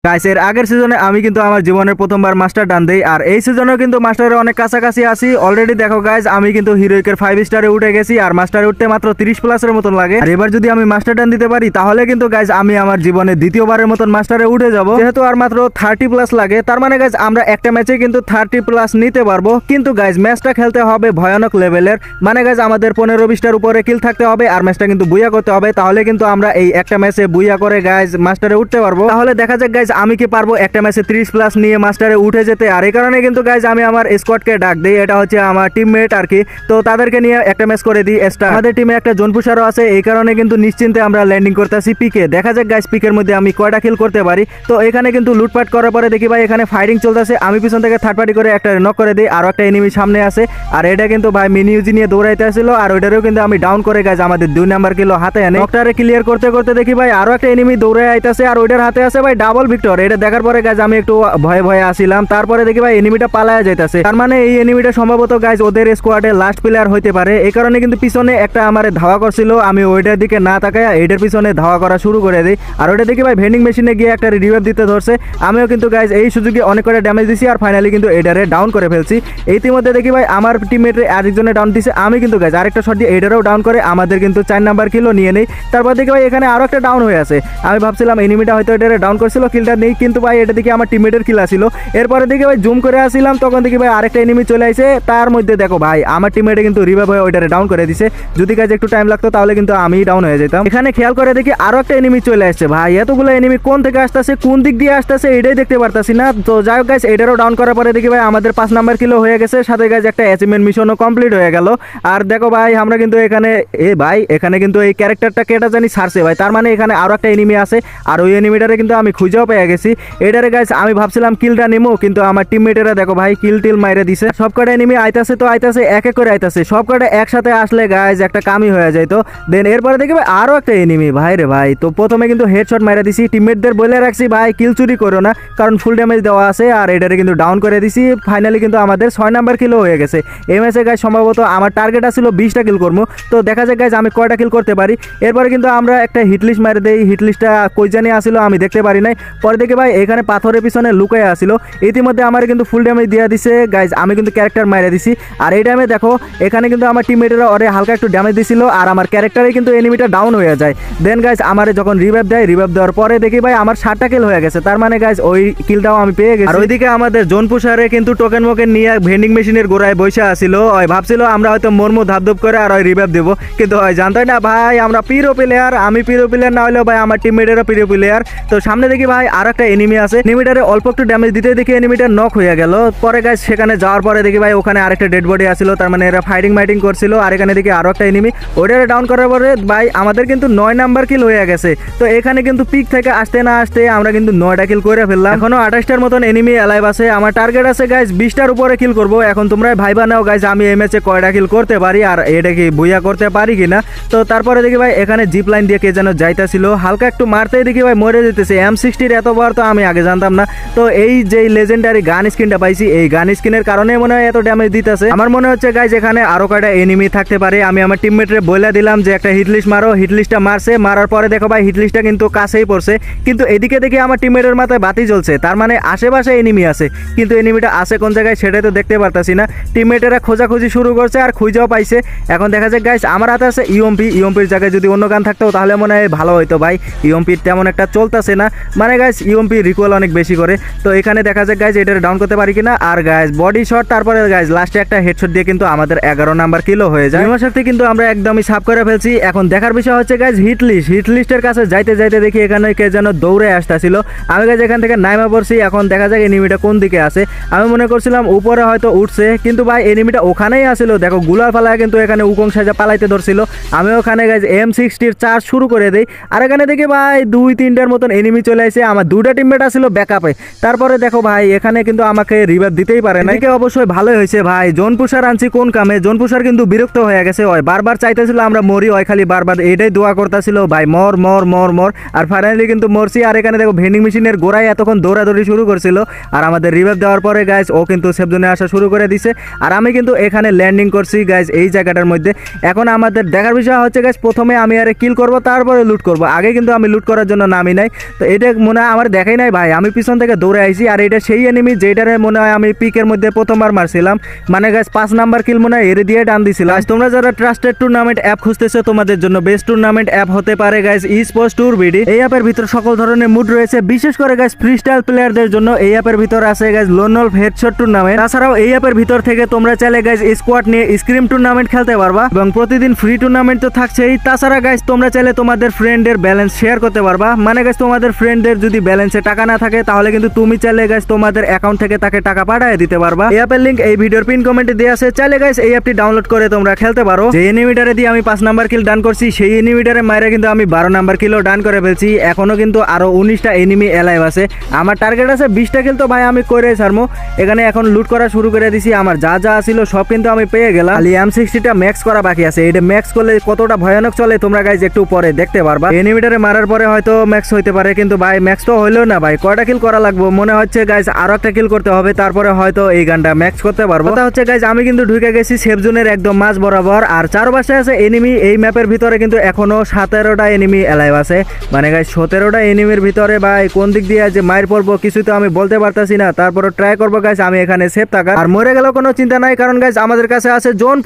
Guys এর আগের সিজনে আমি কিন্তু আমার জীবনের প্রথমবার মাস্টার ডান দেই, আর এই সিজনেও কিন্তু মাস্টারের অনেক কাছাকাছি আছি অলরেডি। দেখো গাইস আমি কিন্তু হিরোইকের 5 স্টারে উঠে গেছি, আর মাস্টারে উঠতে মাত্র 30 প্লাসের মতন লাগে। আর এবার যদি আমি মাস্টার ডান দিতে পারি তাহলে কিন্তু গাইস আমি আমার জীবনে দ্বিতীয়বারের মতন মাস্টারে উঠে যাব, যেহেতু আর মাত্র 30 প্লাস লাগে। তার মানে গাইস আমরা একটা ম্যাচে কিন্তু 30 প্লাস নিতে পারবো, কিন্তু গাইস ম্যাচটা খেলতে হবে ভয়ানক লেভেলের। মানে গাইস আমাদের 15-20টার উপরে কিল থাকতে হবে, আর ম্যাচটা কিন্তু বুইয়া করতে হবে, তাহলে কিন্তু আমরা এই একটা ম্যাচে বুইয়া করে গাইস মাস্টারে উঠতে পারবো। তাহলে দেখা যাক গাইস আমি কি পারবো একটা ম্যাচে 30 প্লাস নিয়ে মাস্টারে উঠে যেতে। আর এই কারণে কিন্তু গাইজ আমি আমার স্কোয়াডকে ডাক দিই, এটা হচ্ছে আমার টিমমেট আর কি, তো তাদেরকে নিয়ে একটা ম্যাচ করে দিই এক্সট্রা। আমাদের টিমে একটা জোন পুশারও আছে, এই কারণে কিন্তু নিশ্চিন্তে আমরা ল্যান্ডিং করতেছি পিকে। দেখা যাক গাইজ পিকের মধ্যে আমি কয়টা কিল করতে পারি। তো এখানে কিন্তু লুটপাট করার পরে দেখি ভাই এখানে ফাইটিং চলতেছে, আমি পিছন থেকে থার্ড পার্টি করে একটা নক করে দিই, আর একটা এনিমি সামনে আছে, আর এটা কিন্তু ভাই মিনি ইউজি নিয়ে দৌড়াইতে আসছিল, আর ওইটারও কিন্তু আমি ডাউন করে গাইজ আমাদের 2 নাম্বার কিলো হাতে আনে। নকটারে ক্লিয়ার করতে করতে দেখি ভাই আরো একটা এনিমি দৌড়ে আইতাছে, আর ওইটার হাতে আছে ভাই ডাবল ভিক্টর। এটা দেখার পরে গাইজ আমি একটু ভয়ে ভয়ে আসিলাম, তারপরে দেখি ভাই এনিমিটা পালায়া যাইতাছে, তার মানে এই এনিমিটা সম্ভবত গাইজ ওদের স্কোয়াডে লাস্ট প্লেয়ার হইতে পারে। এই কারণে কিন্তু পিছনে একটা আমারে ধাওয়া করছিল, আমি ওইটার দিকে না তাকায় এইটার পিছনে ধাওয়া করা শুরু করে দিই, আর ওইটা দেখি ভাই ভেন্ডিং মেশিনে গিয়ে একটা রিভাইভ দিতে ধরছে। আমিও কিন্তু গাইজ এই সুযোগে অনেক করে ড্যামেজ দিছি, আর ফাইনালি কিন্তু এটারে ডাউন করে ফেলছি। ইতিমধ্যে দেখি ভাই আমার টিমমেটে আরেকজনে ডাউন দিছে, আমি কিন্তু গাইজ আরেকটা শট দিয়ে এটারও ডাউন করে আমাদের কিন্তু 4 নাম্বার কিলো নিয়ে নেই। তারপর দেখি ভাই এখানে আরো একটা ডাউন হয়ে আছে, আমি ভাবছিলাম এনিমিটা হয়তো এটারে ডাউন করছিল, কিলটা নেই, কিন্তু ভাই এটা দেখি আমার টিমমেটের কিল আসছিল। এরপরে দেখি ভাই জুম করে আসছিলাম, তখন দেখি ভাই আরেকটা এনিমি চলে আসে, তার মধ্যে দেখো ভাই আমার টিমমেটে কিন্তু রিভাইভ হয়ে ওইটারে ডাউন করে দিছে। যদি কাজ একটু টাইম লাগতো তাহলে কিন্তু আমি ডাউন হয়ে যেতাম। এখানে খেয়াল করে দেখি আরো একটা এনিমি চলে আসছে, ভাই এতগুলো এনিমি কোন থেকে আসতেছে, কোন দিক দিয়ে আসতেছে এটাই দেখতে পারতাছি না। তো যাই হোক গাইস এটারও ডাউন করার পরে দেখি ভাই আমাদের 5 নাম্বার কিলো হয়ে গেছে, সাথে গাইস একটা অ্যাচিভমেন্ট মিশনও কমপ্লিট হয়ে গেল। আর দেখো ভাই আমরা কিন্তু এখানে ভাই এখানে কিন্তু এই ক্যারেক্টারটা কেটা জানি ছাড়ছে ভাই, তার মানে এখানে আরো একটা এনিমি আছে, আর ওই এনিমিটারে কিন্তু আমি খুঁজেও পেয়ে গেছি। এটারে গাইস আমি ভাবছিলাম কিলটা নিমো, কিন্তু আমার টিমমেটেরা দেখো ভাই কিল টিল মাইরে দিছে। সব কটা এনিমি আইতাছে, তো আইতাছে এক এক করে আইতাছে, সব কটা একসাথে আসলে গাইজ একটা কামই হয়ে যায়। তো দেন এরপরে দেখি ভাই আরো একটা এনিমি, ভাই রে ভাই। তো প্রথমে কিন্তু হেডশট মাইরা দিছি, টিমমেটদের বলে রাখছি ভাই কিল চুরি করো না, কারণ ফুল ড্যামেজ দেওয়া আছে, আর এটারে কিন্তু ডাউন করে দিছি। ফাইনালি কিন্তু আমাদের 6 নাম্বার কিলো হয়ে গেছে। এই ম্যাচে গাইজ সম্ভবত আমার টার্গেট ছিল 20টা কিল করবো, তো দেখা যাক গাইজ আমি কয়টা কিল করতে পারি। এরপরে কিন্তু আমরা একটা হিটলিস্ট মারে দেই, হিটলিস্টটা কই জানি আসিল আমি দেখতে পারি নাই। পরে দেখি ভাই এখানে পাথরের পিছনে লুকায় আসিল, ইতিমধ্যে আমার কিন্তু ফুল ড্যামেজ দিয়ে দিছে গাইজ, আমি কিন্তু ক্যারেক্টার মাইরে দিছি। আর এই টাইমে দেখো এখানে কিন্তু আমার টিমমেটেরা ওরে হালকা একটু ড্যামেজ দিছিল, আর আমার ক্যারেক্টারে কিন্তু এনিমিটা ডাউন হয়ে যায়। দেন গাইজ আমার যখন রিভাইভ দেয়, রিভাইভ দেওয়ার পরে দেখি ভাই আমার 7টা কিল হয়ে গেছে, তার মানে গাইজ ওই কিলটাও আমি পেয়ে গেছি। আর ওইদিকে আমাদের জোন পুষারে কিন্তু টোকেন মোকেন নিয়ে ভেন্ডিং মেশিনের গোড়ায় বসে আসিল, ওই ভাবছিল আমরা হয়তো মর্মু ধাপধুপ করে আর ওই রিভাইভ দেবো, কিন্তু ওই জানতাই না ভাই আমরা পিরো প্লেয়ার, আমি পিরো প্লেয়ার না হলেও ভাই আমার টিমমেটেরও পিরো প্লেয়ার। তো সামনে দেখি ভাই আর একটা এনিমি আছে, এনিমিটারে অল্প একটু ড্যামেজ দিতে দেখি এনিমিটা নক হয়ে গেল। পরে গাইজ সেখানে যাওয়ার পরে দেখি ভাই ওখানে আরেকটা ডেড বডি আসছিল, তার মানে এরা ফাইটিং করছিল। আর এখানে দেখি আরো একটা এনিমি, ওইটারে ডাউন করার পরে ভাই আমাদের কিন্তু 9 নাম্বার কিল হয়ে গেছে। তো এখানে কিন্তু পিক থেকে আসতে না আসতে আমরা কিন্তু 9টা কিল করে ফেললাম, এখনো 28টার মতন এনিমি অ্যালাইভ আছে। আমার টার্গেট আছে গাইজ 20টার উপরে কিল করব। এখন তোমরা ভাইবা নাও গাইজ আমি এই ম্যাচে কয়টা কিল করতে পারি, আর এটা কি বুইয়া করতে পারি কিনা। তো তারপরে দেখি ভাই এখানে জিপ লাইন দিয়ে কে যেন যাইতাছিল, হালকা একটু মারতেই দেখি ভাই মরে যেতেছে। M60 এত বার তো আমি আগে জানতাম না। তো এই যে লেজেন্ডারি গান স্কিনটা পাইছি, এই গান স্কিনের কারণে মনে হয় এত ড্যামেজ দিতেছে। আমার মনে হচ্ছে গাইজ এখানে আরো কয়টা এনিমি থাকতে পারে। আমি আমার টিমমেটরে বলে দিলাম যে একটা হিটলিস্ট মারো, হিটলিস্টটা মারছে, মারার পরে দেখো ভাই হিটলিস্টটা কিন্তু কাছেই পড়ছে, কিন্তু এদিকে দেখি আমার টিমমেটের মাথায় বাতি জ্বলছে, তার মানে আশেপাশে এনিমি আছে, কিন্তু এনিমিটা আছে কোন জায়গায় সেটাই তো দেখতে পারতাছি না। টিমমেটেরা খোঁজাখুঁজি শুরু করছে, আর খুঁজেও পাইছে। এখন দেখা যাক গাইজ আমার হাতে আছে ইউএমপির জায়গায় যদি অন্য গান থাকতো তাহলে মনে হয় ভালো হইতো ভাই। ইউএমপির তেমন একটা চলতেছে না, মানে গাইজ ইউএমপি রিকোয়েল অনেক বেশি করে। তো এখানে দেখা যাক গাইজ এটা ডাউন করতে পারি কিনা। আর গাইজ বডি শট, তারপরে গাইজ লাস্টে একটা হেডশট দিয়ে কিন্তু আমাদের 11 নাম্বার কিলো হয়ে যায়। বিমার সাথে কিন্তু আমরা একদমই সাফ করে ফেলছি। এখন দেখার বিষয় হচ্ছে গাইজ হিটলিস্টের কাছে যাইতে যাইতে দেখি এখানে কে যেন দৌড়ে আসতেছিল। আমি গাইজ এখান থেকে নাইমা পড়ছি, এখন দেখা যাক এনিমিটা কোন দিকে আছে। আমি মনে করছিলাম উপরে হয়তো উঠছে, কিন্তু ভাই এনিমিটা ওখানেই আসিল। দেখো গুলার ফালায় কিন্তু এখানে উকং সাজা পালাইতে ধরছিল। আমি ওখানে গাইজ M60 চার্জ শুরু করে দেই, আর এখানে দেখি ভাই 2-3টার মতন এনিমি চলে আসে। আমার 2টা টিমমেট আসছিল ব্যাকআপে। তারপরে দেখো ভাই এখানে কিন্তু আমাকে রিভাইভ দিতেই পারে না, এদিকে অবশ্যই ভালোই হয়েছে ভাই জোন পুষার আনছি কোন কামে। জোন পুষার কিন্তু বিরক্ত হয়ে গেছে, ওই বারবার চাইতেছিল আমরা মরি, ওই খালি বারবার এটাই দোয়া করতেছিল ভাই মর মর মর মর। আর ফাইনালি কিন্তু মরছি। আর এখানে দেখো ভেন্ডিং মেশিনের গোড়ায় এতক্ষণ দৌড়াদৌড়ি শুরু করছিল, আর আমাদের রিভাইভ দেওয়ার পরে গাইজ ও কিন্তু সেফ জোনে আসা শুরু করে দিছে। আর আমি কিন্তু এখানে ল্যান্ডিং করছি গাইজ এই জায়গাটার মধ্যে। এখন আমাদের দেখার বিষয় হচ্ছে গাইজ প্রথমে আমি আরে কিল করব, তারপরে লুট করব, আগে কিন্তু আমি লুট করার জন্য নামি নাই। তো এটা মনে হয় আমার দেখাই নাই ভাই, আমি পিছন থেকে দৌড়ে আইছি। আর এটা সেই এনিমি যেটারে মনে হয় আমি পিকের মধ্যে প্রথমবার মারছিলাম, মানে গাইস 5 নাম্বার কিল মনে হয় এর দিয়ে ডান দিছিলাম। তোমরা যারা ট্রাস্টেড টুর্নামেন্ট অ্যাপ খুঁজতেছো তোমাদের জন্য বেস্ট টুর্নামেন্ট অ্যাপ হতে পারে গাইস eSports Tour BD। এই অ্যাপের ভিতর সকল ধরনের মুড রয়েছে, বিশেষ করে গাইস ফ্রি স্টাইল প্লেয়ারদের জন্য এই অ্যাপের ভিতর আছে guys loan wolf headshot tournament. তাছাড়াও এই অ্যাপের ভিতর থেকে তোমরা চাইলে গাইস স্কোয়াড নিয়ে স্ক্রিম টুর্নামেন্ট খেলতে পারবা এবং প্রতিদিন ফ্রি টুর্নামেন্ট তো থাকছেই। তাছাড়া গাইস তোমরা চাইলে তোমাদের ফ্রেন্ডের ব্যালেন্স শেয়ার করতে পারবা, মানে গাইস তোমাদের ফ্রেন্ডদের যদি ব্যালেন্সে টাকা না থাকে তাহলে কিন্তু তুমি চাইলে গাইস তোমাদের অ্যাকাউন্ট থেকে তাকে টাকা পাঠিয়ে দিতে পারবা। এই অ্যাপের লিংক এই ভিডিওর পিন কমেন্টে দেওয়া আছে, চাইলে গাইস এই অ্যাপটি ডাউনলোড করে তোমরা খেলতে পারো। যে এনিমিটারে দিয়ে আমি 5 নাম্বার কিল ডান করছি সেই এনিমিটারে মাইরে কিন্তু আমি 12 নাম্বার কিলও ডান করে ফেলছি। এখনো কিন্তু আরো 19টা এনিমি এলাইভ আছে, আমার টার্গেট আছে 20টা কিল, তো ভাই আমি করে ছাড়মু। এখানে এখন লুট করা শুরু করে দিছি, আমার যা যা ছিল সব কিন্তু আমি পেয়ে গেলাম, খালি M60টা ম্যাক্স করা বাকি আছে। এটা ম্যাক্স করলে কতটা ভয়ানক চলে তোমরা গাইস একটু পরে দেখতে পারবা। এনিমিটারে মারার পরে হয়তো ম্যাক্স হইতে পারে, কিন্তু ভাই ম্যাক্স তো হইলো না ভাই, কয়টা কিল করা লাগবে মনে হচ্ছে গাইস, আরো একটা কিল করতে হবে, তারপরে হয়তো এই গানটা ম্যাক্স করতে পারবো। কথা হচ্ছে গাইস আমি কিন্তু ঢুকে গেছি সেফ জোনের একদম মাঝ বরাবর, আর চারপাশে আছে এনিমি। এই ম্যাপের ভিতরে কিন্তু এখনো 17টা এনিমি এলাইভ আছে, মানে গাইস 17টা এনিমির ভিতরে ভাই কোন দিক দিয়ে যে মার পড়বো কিছু তো আমি বলতে পারতাছি না। তারপরে ট্রাই করবো গাইস আমি এখানে সেফ থাকার, আর মরে গেল কোনো চিন্তা নাই, কারণ গাইস আমাদের কাছে আছে জোন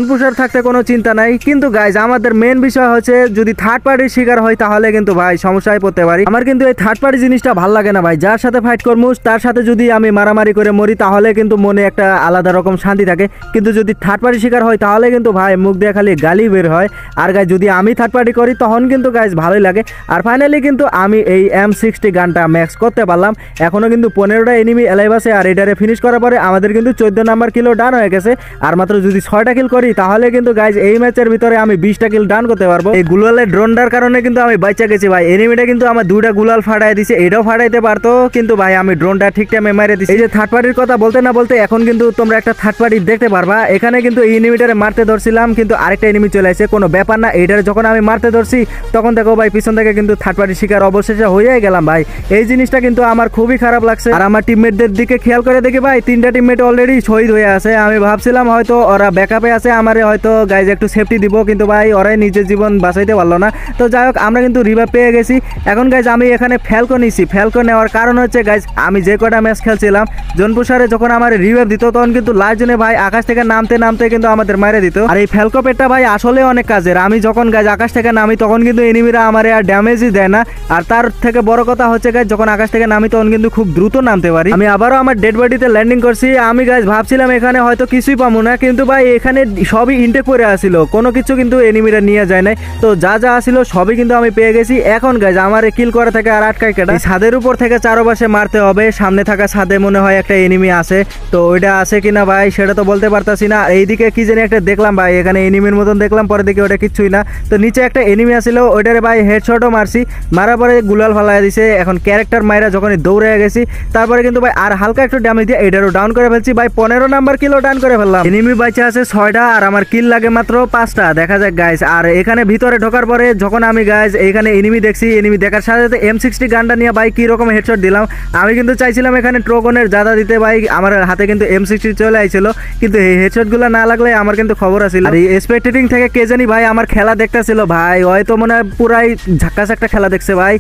পুষার থাকতে কোনো চিন্তা নাই। কিন্তু গাইস আমাদের মেন বিষয় হচ্ছে যদি থার্ড পার্টির শিকার হয় তাহলে কিন্তু ভাই সমস্যায় পড়তে পারি। আমার কিন্তু এই থার্ড পার্টি জিনিসটা ভালো লাগে না ভাই, যার সাথে ফাইট করবো তার সাথে যদি আমি মারামারি করে মরি তাহলে কিন্তু মনে একটা আলাদা রকম শান্তি থাকে, কিন্তু যদি থার্ড পার্টি শিকার হয় তাহলে কিন্তু ভাই মুখ দিয়ে খালি গালি বের হয়। আর গাইস যদি আমি থার্ড পার্টি করি তখন কিন্তু গাইস ভালোই লাগে। আর ফাইনালি কিন্তু আমি এই M60 গানটা ম্যাক্স করতে পারলাম, এখনো কিন্তু 15টা এনিমি এলাইভ আছে। আর এটারে ফিনিশ করার পরে আমাদের কিন্তু 14 নাম্বার কিলো ডান হয়ে গেছে, আর মাত্র যদি 6টা কিল করি তাহলে কিন্তু গাইস এই ম্যাচের ভিতরে আমি 20টা কিল ডান করতে পারবো। এই গুলালের ড্রোনটার কারণে কিন্তু আমি বাঁচা গেছি ভাই, এনিমিটা কিন্তু আমার 2টা গুলাল ফাটাই দিছে, এটাও ফাটাইতে পারতো কিন্তু ভাই আমি ড্রোনটা ঠিক টাইমে মেরে দিছি। এই যে থার্ড পার্টির কথা বলতে না বলতে এখন কিন্তু তোমরা একটা থার্ড পার্টি দেখতে পারবা। এখানে কিন্তু এই এনিমিটারে মারতে ধরছিলাম কিন্তু আরেকটা এনিমি চলে আসে, কোনো ব্যাপার না। এইটারে যখন আমি মারতে ধরছি তখন দেখো ভাই পিছন থেকে কিন্তু থার্ড পার্টি শিকার অবশেষে হয়ে গেলাম ভাই। এই জিনিসটা কিন্তু আমার খুবই খারাপ লাগছে। আর আমার টিমমেটদের দিকে খেয়াল করে দেখি ভাই 3টা টিমমেট অলরেডি শহীদ হয়ে আছে। আমি ভাবছিলাম হয়তো ওরা ব্যাকআপে আছে, আমারে হয়তো গাইজ একটু সেফটি দিব, কিন্তু ভাই ওরাই নিজের জীবন বাঁচাইতে পারলো না। তো যাই হোক আমরা কিন্তু রিভাইভ পেয়ে গেছি। এখন গাইজ আমি এখানে ফ্যালকো নিছি, ফ্যালকো নেওয়ার কারণ হচ্ছে গাইজ আমি যে কটা ম্যাচ খেলছিলাম জোনপুষারে যখন আমার রিভাইভ দিত তখন কিন্তু লাস্ট জনে ভাই আকাশ থেকে নামতে নামতে কিন্তু আমাদের মারে দিত। আর এই ফ্যালকো পেটটা ভাই আসলে অনেক কাজের, আমি যখন গাইজ আকাশ থেকে নামি তখন কিন্তু এনিমিরা আমার আর ড্যামেজই দেয় না। আর তার থেকে বড় কথা হচ্ছে গাইজ যখন আকাশ থেকে নামি তখন কিন্তু খুব দ্রুত নামতে পারি। আমি আবারও আমার ডেড বডিতে ল্যান্ডিং করছি। আমি গাইজ ভাবছিলাম এখানে হয়তো কিছুই পাবো না, কিন্তু ভাই এখানে সবই ইনটেক করে আসিল, কোনো কিছু কিন্তু এনিমিরা নিয়ে যায় নাই। তো যা যা আসিল সবই কিন্তু আমি পেয়ে গেছি। এখন গাইজ আমার কিল করা থেকে আর আটকাই কেটা, ছাদের উপর থেকে চারপাশে মারতে হবে। সামনে থাকা ছাদে মনে হয় একটা এনিমি আছে, তো ওইটা আছে কিনা ভাই সেটা তো বলতে পারতাছি না। এইদিকে কি জানি একটা দেখলাম ভাই, এখানে এনিমির মতন দেখলাম, পরে দিকে ওটা কিচ্ছুই না। তো নিচে একটা এনিমি আসিল, ওইটারে ভাই হেডশটও মারছি, মারার পরে গুলাল ফালাই দিছে। এখন ক্যারেক্টার মাইরা যখনই দৌড়ে গেছি তারপরে কিন্তু ভাই আর হালকা একটু ড্যামেজ দিয়ে এটারও ডাউন করে ফেলছি ভাই, 15 নাম্বার কিলো ডাউন করে ফেললাম। এনিমি বাইচা আছে 6টা আর আমার কিল লাগে মাত্র 5টা, দেখা যাক গাইস। আর এখানে ভিতরে ঢোকার পরে যখন আমি গাইস এখানে এনিমি দেখছি, এনিমি দেখার সাথে সাথে M60 গানটা নিয়ে ভাই কি রকম হেডশট দিলাম। আমি কিন্তু চাইছিলাম এখানে ট্রোগনের জাদা দিতে ভাই, আমার হাতে কিন্তু M60 চলে আইছিল, কিন্তু এই হেডশটগুলো না লাগলে আমার কিন্তু খবর আছিল। আর এই স্পেক্টেটিং থেকে কে জানি ভাই আমার খেলা দেখতেছিল ভাই, হয়তো মনে হয় পুরাই ঝাক্কাস একটা খেলা দেখছে ভাই,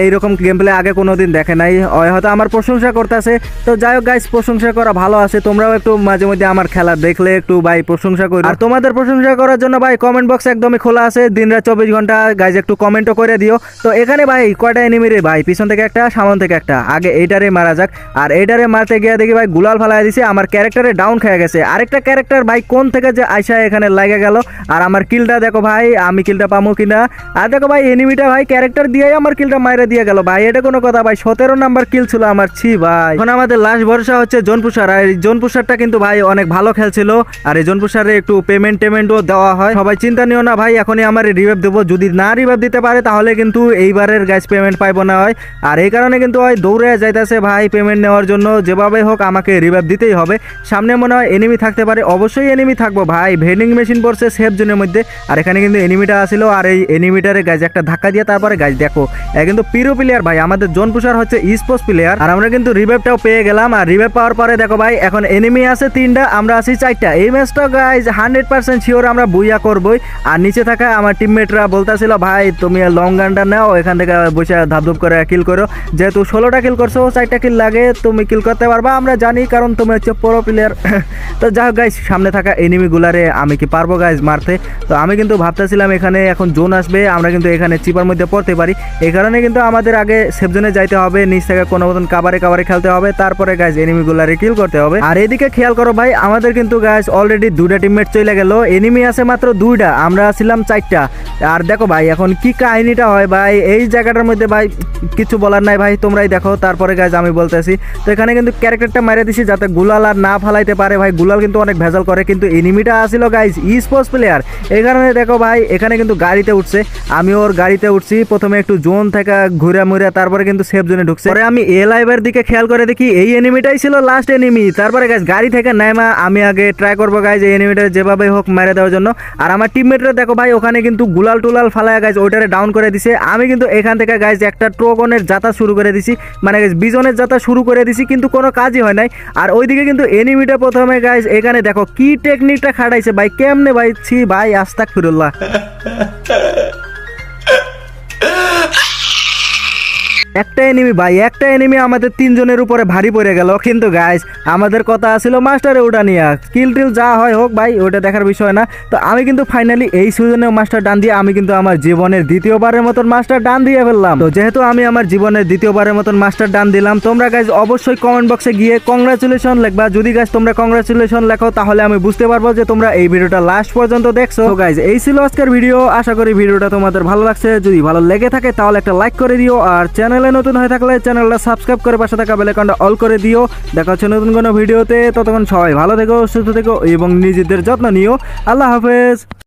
এইরকম গেম প্লে আগে কোনোদিন দেখে নাই, হয়তো আমার প্রশংসা করতেছে। তো যাই হোক গাইস প্রশংসা করা ভালো আছে, তোমরাও একটু মাঝে মধ্যে আমার খেলা দেখলে একটু ভাই প্রশংসা করো। আর তোমাদের প্রশংসা করার জন্য ভাই কমেন্ট বক্স একদমই খোলা আছে, দিনরাত 24 ঘন্টা গাইস একটু কমেন্টও করে দিও। তো এখানে ভাই কয়টা এনিমি রে ভাই, পিছন থেকে একটা সামন থেকে একটা, আগে এইটারে মারা যাক। আর এইটারে মারতে গিয়ে দেখি ভাই গুলাল ফালাই দিছে, আমার ক্যারেক্টারে ডাউন খেয়ে গেছে। আরেকটা ক্যারেক্টার ভাই কোন থেকে যে আইসা এখানে লাগে গেল। আর আমার কিলটা দেখো ভাই, আমি কিলটা পাবো কিনা। আর দেখো ভাই এনিমিটা ভাই ক্যারেক্টার দিয়েই আমার কিলটা মাইরে দিয়ে গেল ভাই, এটা কোনো কথা ভাই, 17 নাম্বার কিল ছিল আমার। ছি ভাই, এখন আমাদের লাস্ট ভরসা হচ্ছে জোনপুষার। আর এই জোনপুষারটা কিন্তু ভাই অনেক ভালো খেলছিল, আর এই জোনপুষারে একটু পেমেন্টও দেওয়া হয়। সবাই চিন্তা নিও না ভাই, এখনই আমার রিভাইভ দেবো, যদি না রিভাইভ দিতে পারে তাহলে কিন্তু এইবারের গাইস পেমেন্ট পাইবো না হয়। আর এই কারণে কিন্তু হয় দৌড়ে যাইতেছে ভাই পেমেন্ট নেওয়ার জন্য, যেভাবে হোক আমাকে রিভাইভ দিতেই হবে। সামনে মনে হয় এনিমি থাকতে পারে, অবশ্যই এনিমি থাকবো ভাই, ভেন্ডিং মেশিন পড়ছে সেফ জোনের মধ্যে। আর এখানে কিন্তু এনিমিটা আসিল, আর এই এনিমিটারে গাইজ একটা ধাক্কা দিয়ে তারপরে গাইজ দেখো কিন্তু পিরো প্লেয়ার ভাই, আমাদের জোনপুষার হচ্ছে eSports প্লেয়ার। আর আমরা কিন্তু রিভাইভটাও পেয়ে গেলাম। আর রিভাইভ পাওয়ার পরে দেখো ভাই এখন এনিমি আছে 3টা, আমরা আছি 4টা। এই ম্যাচটা গাইজ 100% শিওর আমরা বুইয়া করবই। আর নিচে থাকা আমার টিমমেটরা বলতেছিল ভাই তুমি লং গানটা নাও, এখান থেকে বসে ধাপধুপ করে কিল করো, যেহেতু 16টা কিল করছো 4টা কিল লাগে, তুমি কিল করতে পারবা আমরা জানি, কারণ তুমি হচ্ছে প্রো প্লেয়ার। তো যাই হোক গাইস, সামনে থাকা এনিমিগুলারে আমি কি পারবো গাইস মারতে? তো আমি কিন্তু ভাবতেছিলাম এখানে এখন জোন আসবে, আমরা কিন্তু এখানে চিপার মধ্যে পড়তে পারি, এই কারণে কিন্তু আমাদের আগে সেফ জোনে যাইতে হবে, নিচ থেকে কোনো মতন কাবারে কাবারে খেলতে হবে, তারপরে গাইস এনিমিগুলারে কিল করতে হবে। আর এইদিকে খেয়াল করো ভাই, আমাদের কিন্তু গাইস অলরেডি 2টা টিমমেট চলে গেল, এনিমি আছে মাত্র 2টা, আমরা ছিলাম 4টা। আর দেখো ভাই এখন কি কাহিনীটা হয় ভাই এই জায়গাটার মধ্যে ভাই, কিছু বলার নাই ভাই, তোমরাই দেখো। তারপরে গাইস আমি বলতেছি, তো এখানে কিন্তু ক্যারেক্টারটা মেরে দিছি যাতে গুলাল আর না ফালাইতে পারে ভাই, গুলাল কিন্তু অনেক ভেজাল করে, কিন্তু এনিমিটা আসিল গাইস ই স্পোর্টস প্লেয়ার, এই কারণে দেখো ভাই এখানে কিন্তু গাড়িতে উঠছে, আমি ওর গাড়িতে উঠছি, প্রথমে একটু জোন থেকে ঘুরে মুড়ে তারপরে কিন্তু সেফ জোনে ঢুকছে, পরে আমি এ লাইভের দিকে খেয়াল করে দেখি এই এনিমিটাই ছিল লাস্ট এনিমি। তারপরে গাইস গাড়ি থেকে নাইমা আমি আগে ট্রাই করবো গাইস এই এনিমিটা যেভাবে হোক মেরে দেওয়ার জন্য, আর আমার টিমমেটরা দেখো ভাই ওখানে কিন্তু গুলাল টুলাল ফালায় গাইস ওইটারে ডাউন করে দিছে, আমি কিন্তু এখান থেকে গাইস একটা ট্রোগনের যাত্রা শুরু করে দিছি, মানে গাইস বিজনের যাত্রা শুরু করে দিছি, কিন্তু কোনো কাজই হয় নাই। আর ওইদিকে কিন্তু এনিমিটা প্রথমে গাইস এখানে দেখো কি টেকনিকটা খাটাইছে ভাই, কেমনে ভাই, ছি ভাই আস্তাগফিরুল্লাহ। একটা এনিমি ভাই, একটা এনিমি আমাদের 3 জনের উপরে ভারী পড়ে গেল, কিন্তু গাইস আমাদের কথা ছিল মাস্টারে ওটা নিয়ে কিল টিল যা হয় হোক ভাই, ওটা দেখার বিষয় না। তো আমি কিন্তু ফাইনালি এই সিজনে মাস্টার ডান দিয়ে আমি কিন্তু আমার জীবনের দ্বিতীয়বারের মতন মাস্টার ডান দিয়ে ফেললাম। তো যেহেতু আমি আমার জীবনের দ্বিতীয়বারের মতন মাস্টার ডান দিলাম, তোমরা গাইস অবশ্যই কমেন্ট বক্সে গিয়ে কংগ্রাচুলেশন লিখবা, যদি গাইস তোমরা কংগ্রাচুলেশন লেখো তাহলে আমি বুঝতে পারবো যে তোমরা এই ভিডিওটা লাস্ট পর্যন্ত দেখছো। তো গাইস এই ছিল আজকের ভিডিও, আশা করি ভিডিওটা তোমাদের ভালো লাগছে, যদি ভালো লেগে থাকে তাহলে একটা লাইক করে দিও, আর চ্যানেলে নতুন হয়ে থাকলে চ্যানেলটা সাবস্ক্রাইব করে পাশে থাকা বেল আইকনটা অল করে দিও। দেখা হচ্ছে নতুন কোনো ভিডিওতে, ততক্ষণ সবাই ভালো থেকো, সুস্থ থেকো এবং নিজেদের যত্ন নিও। আল্লাহ হাফেজ।